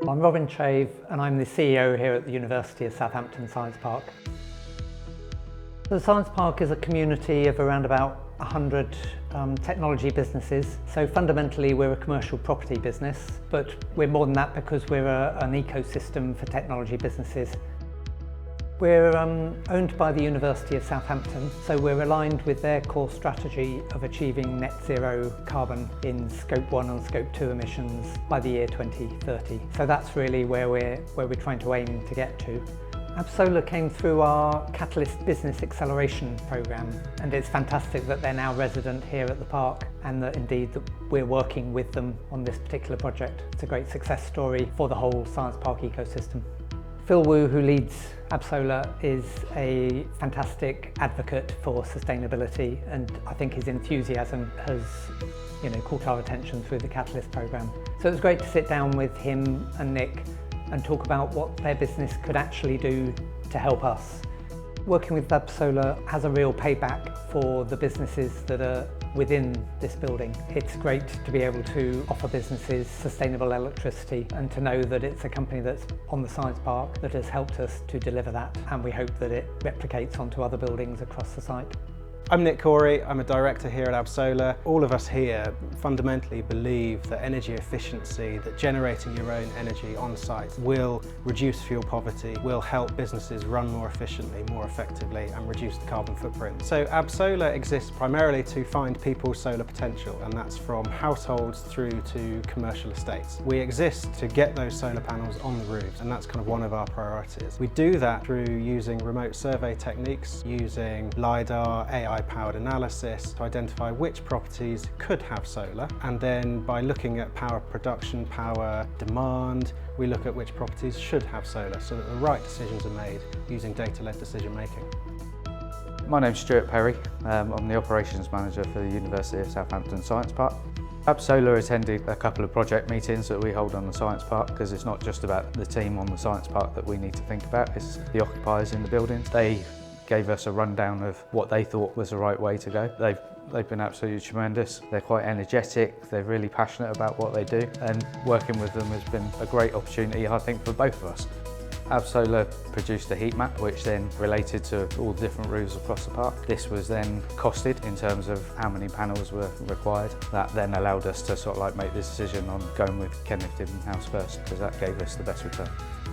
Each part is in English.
I'm Robin Trave and I'm the CEO here at the University of Southampton Science Park. The Science Park is a community of around about 100 technology businesses. So fundamentally we're a commercial property business, but we're more than that because we're an ecosystem for technology businesses. We're owned by the University of Southampton, so we're aligned with their core strategy of achieving net zero carbon in Scope 1 and Scope 2 emissions by the year 2030. So that's really where we're trying to aim to get to. Absolar came through our Catalyst Business Acceleration programme, and it's fantastic that they're now resident here at the park and that indeed that we're working with them on this particular project. It's a great success story for the whole Science Park ecosystem. Phil Wu, who leads Absolar, is a fantastic advocate for sustainability, and I think his enthusiasm has caught our attention through the Catalyst programme. So it was great to sit down with him and Nick and talk about what their business could actually do to help us. Working with Absolar has a real payback for the businesses that are within this building. It's great to be able to offer businesses sustainable electricity and to know that it's a company that's on the Science Park that has helped us to deliver that, and we hope that it replicates onto other buildings across the site. I'm Nick Corey, I'm a director here at Absolar. All of us here fundamentally believe that energy efficiency, that generating your own energy on site will reduce fuel poverty, will help businesses run more efficiently, more effectively and reduce the carbon footprint. So Absolar exists primarily to find people's solar potential, and that's from households through to commercial estates. We exist to get those solar panels on the roofs, and that's kind of one of our priorities. We do that through using remote survey techniques, using LiDAR, AI-powered analysis to identify which properties could have solar, and then by looking at power production, power demand, we look at which properties should have solar so that the right decisions are made using data-led decision making. My name's Stuart Perry. I'm the Operations Manager for the University of Southampton Science Park. Absolar attended a couple of project meetings that we hold on the Science Park, because it's not just about the team on the Science Park that we need to think about, it's the occupiers in the buildings. They gave us a rundown of what they thought was the right way to go. They've been absolutely tremendous. They're quite energetic, they're really passionate about what they do, and working with them has been a great opportunity, I think, for both of us. Absolar produced a heat map which then related to all the different roofs across the park. This was then costed in terms of how many panels were required. That then allowed us to sort of like make the decision on going with Kenneth Dibben House first, because that gave us the best return.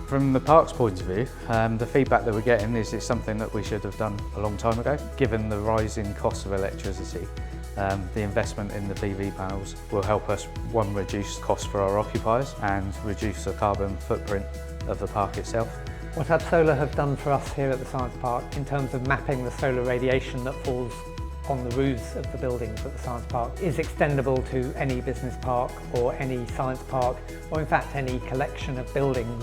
From the park's point of view, the feedback that we're getting is it's something that we should have done a long time ago. Given the rising cost of electricity, the investment in the PV panels will help us, one, reduce costs for our occupiers and reduce the carbon footprint of the park itself. What Absolar have done for us here at the Science Park in terms of mapping the solar radiation that falls on the roofs of the buildings at the Science Park is extendable to any business park or any science park, or in fact any collection of buildings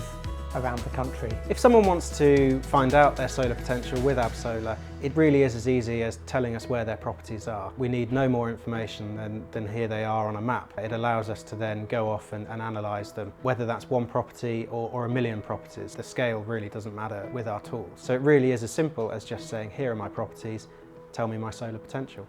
around the country. If someone wants to find out their solar potential with Absolar, it really is as easy as telling us where their properties are. We need no more information than here they are on a map. It allows us to then go off and analyse them, whether that's one property or a million properties. The scale really doesn't matter with our tools. So it really is as simple as just saying, here are my properties, tell me my solar potential.